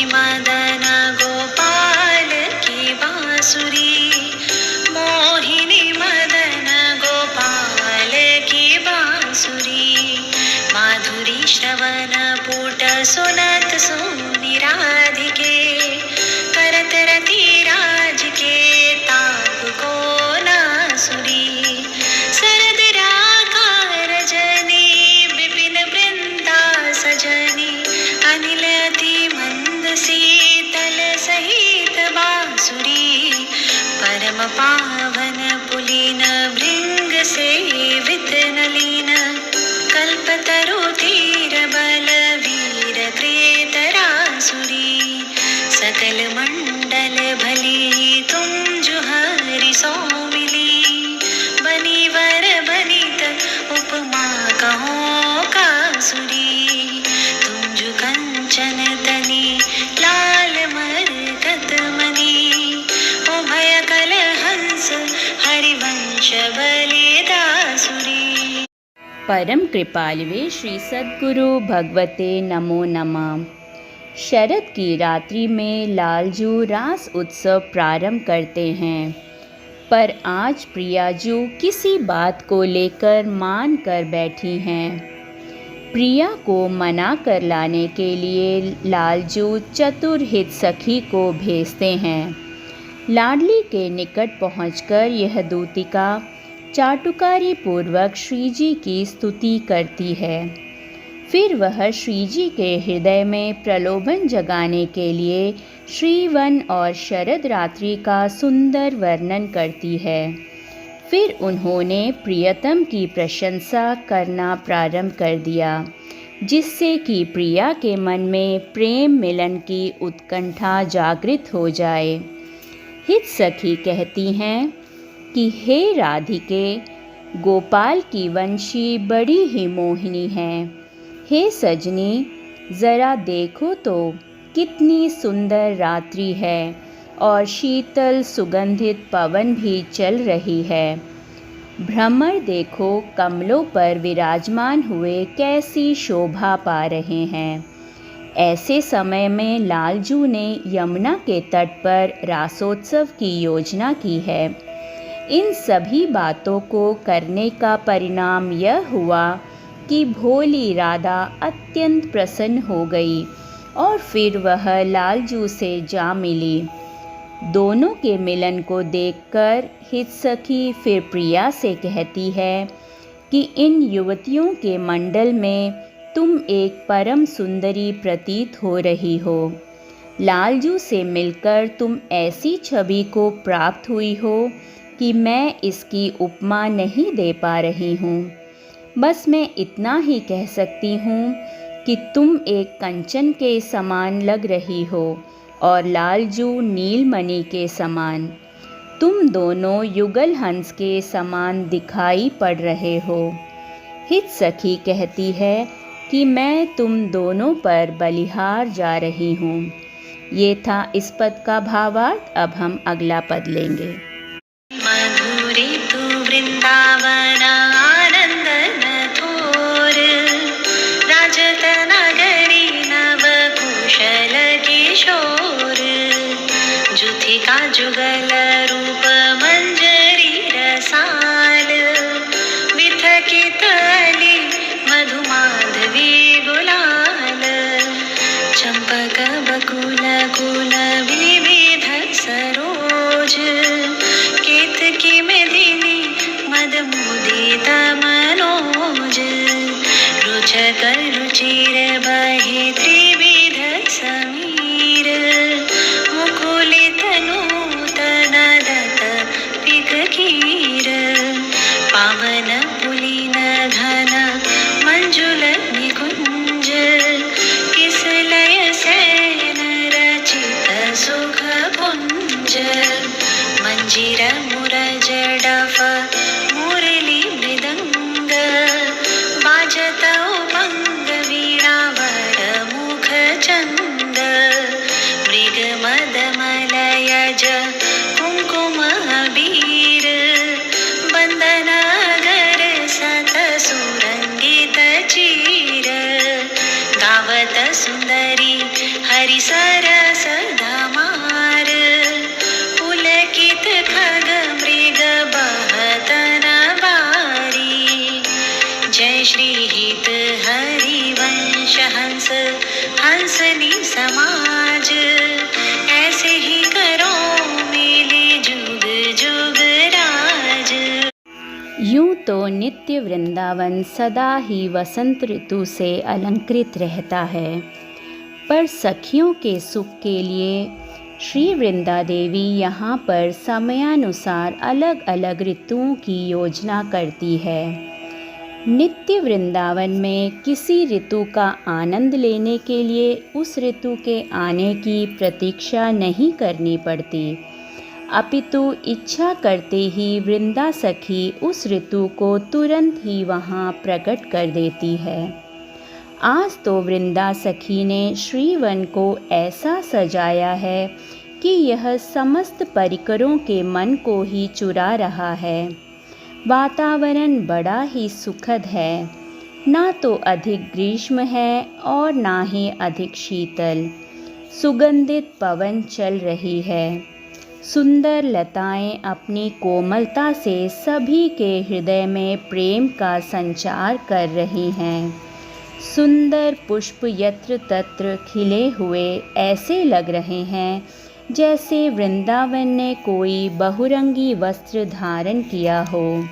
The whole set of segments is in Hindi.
मदन गोपाल की बांसुरी, मोहिनी मदन गोपाल की बांसुरी। माधुरी श्रवण पुट सुनत सुनि राधिके, करत रति राज के ताप को नासुरी। शरद राका रजनी विपिन वृंदा सजनी, अनिल अति मंद शीतल सहित बांसुरी। परम पावन पुलिन भृंग सेवित नलिन, कल्पतरु तीर बल वीर त्रेतरासुरी। सकल मंडल भली तुम जुहरि सो मिली, बनी वर बनित उपमा कहो कासुरी। तुम जु कंचन तनी लाल मरकत मनी, उभय कल हंस हरिवंश बलिदासुरी। परम कृपालवे श्री सद्गुरु भगवते नमो नमः। शरद की रात्रि में लालजू रास उत्सव प्रारंभ करते हैं, पर आज प्रियाजू किसी बात को लेकर मान कर बैठी हैं। प्रिया को मना कर लाने के लिए लालजू चतुर हित सखी को भेजते हैं। लाडली के निकट पहुंचकर यह दूतिका चाटुकारी पूर्वक श्रीजी की स्तुति करती है। फिर वह श्रीजी के हृदय में प्रलोभन जगाने के लिए श्रीवन और शरद रात्रि का सुंदर वर्णन करती है। फिर उन्होंने प्रियतम की प्रशंसा करना प्रारंभ कर दिया, जिससे कि प्रिया के मन में प्रेम मिलन की उत्कंठा जागृत हो जाए। हित सखी कहती हैं कि हे राधिके, गोपाल की वंशी बड़ी ही मोहिनी है। हे सजनी, ज़रा देखो तो कितनी सुंदर रात्रि है और शीतल सुगंधित पवन भी चल रही है। भ्रमर देखो कमलों पर विराजमान हुए कैसी शोभा पा रहे हैं। ऐसे समय में लालजू ने यमुना के तट पर रासोत्सव की योजना की है। इन सभी बातों को करने का परिणाम यह हुआ कि भोली राधा अत्यंत प्रसन्न हो गई और फिर वह लालजू से जा मिली। दोनों के मिलन को देखकर हित सखी फिर प्रिया से कहती है कि इन युवतियों के मंडल में तुम एक परम सुंदरी प्रतीत हो रही हो। लालजू से मिलकर तुम ऐसी छवि को प्राप्त हुई हो कि मैं इसकी उपमा नहीं दे पा रही हूँ। बस मैं इतना ही कह सकती हूँ कि तुम एक कंचन के समान लग रही हो और लालजू नीलमणि के समान। तुम दोनों युगल हंस के समान दिखाई पड़ रहे हो। हित सखी कहती है कि मैं तुम दोनों पर बलिहार जा रही हूँ। ये था इस पद का भावार्थ। अब हम अगला पद लेंगे। मधुरे तु वृंदावन आनंदन थोर, राजत नगरी नव कुशल किशोर। जुथिका जुगल रूप मंजरी रसाल, विथकित अली मधुमाधवी गुलाल। चंपक बकुल कुल विविध सरोज, केतकी मेदिनी मद मुदित मनोज। रुचक रुचिर बहे त्रिविध समीर, मुकुलित नूतन दत्त पिक कीर। पावन पुलिन घन मंजुल निकुंज, किसलय सैन रचित सुख पुंज। मंजीर मुरज डफ मुरली मृदंग, बाजत उमंग वीणा वर मुख चंद। मृग मद मलय सुंदरी हरि सरस धमार पुलकित खग मृग बहतन बारी जय श्री हित हरिवंश हंस हंसनी समाज ऐसे ही करो मेले जुग जुग राज। यूं तो नित्य वृंदावन सदा ही वसंत ऋतु से अलंकृत रहता है, पर सखियों के सुख के लिए श्री वृंदा देवी यहाँ पर समयानुसार अलग अलग ऋतुओं की योजना करती है। नित्य वृंदावन में किसी ऋतु का आनंद लेने के लिए उस ऋतु के आने की प्रतीक्षा नहीं करनी पड़ती, अपितु इच्छा करते ही वृंदा सखी उस ऋतु को तुरंत ही वहाँ प्रकट कर देती है। आज तो वृंदा सखी ने श्रीवन को ऐसा सजाया है कि यह समस्त परिकरों के मन को ही चुरा रहा है। वातावरण बड़ा ही सुखद है, ना तो अधिक ग्रीष्म है और ना ही अधिक शीतल। सुगंधित पवन चल रही है। सुंदर लताएं अपनी कोमलता से सभी के हृदय में प्रेम का संचार कर रही हैं। सुंदर पुष्प यत्र तत्र खिले हुए ऐसे लग रहे हैं जैसे वृंदावन ने कोई बहुरंगी वस्त्र धारण किया हो।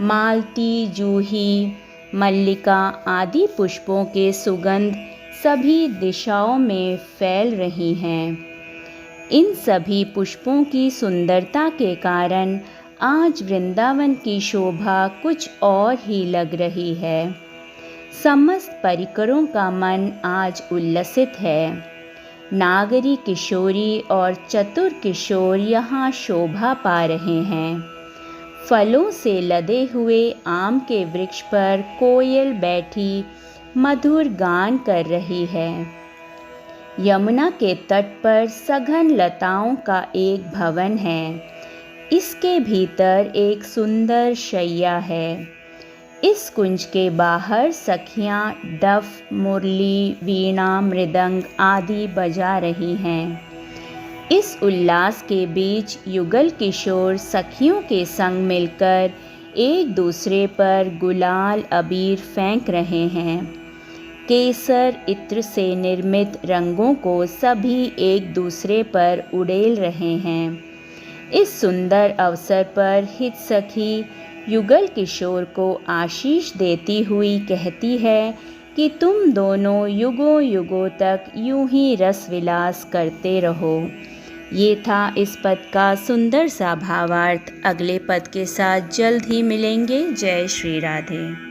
मालती, जूही, मल्लिका आदि पुष्पों के सुगंध सभी दिशाओं में फैल रही हैं। इन सभी पुष्पों की सुंदरता के कारण आज वृंदावन की शोभा कुछ और ही लग रही है। समस्त परिकरों का मन आज उल्लसित है। नागरी किशोरी और चतुर किशोर यहाँ शोभा पा रहे हैं। फलों से लदे हुए आम के वृक्ष पर कोयल बैठी मधुर गान कर रही है। यमुना के तट पर सघन लताओं का एक भवन है। इसके भीतर एक सुंदर शैया है। इस कुंज के बाहर सखियां डफ, मुरली, वीणा, मृदंग आदि बजा रही हैं। इस उल्लास के बीच युगल किशोर सखियों के संग मिलकर एक दूसरे पर गुलाल अबीर फेंक रहे हैं। केसर इत्र से निर्मित रंगों को सभी एक दूसरे पर उड़ेल रहे हैं। इस सुंदर अवसर पर हित सखी युगल किशोर को आशीष देती हुई कहती है कि तुम दोनों युगों युगों तक यूं ही रस विलास करते रहो। ये था इस पद का सुंदर सा भावार्थ। अगले पद के साथ जल्द ही मिलेंगे। जय श्री राधे।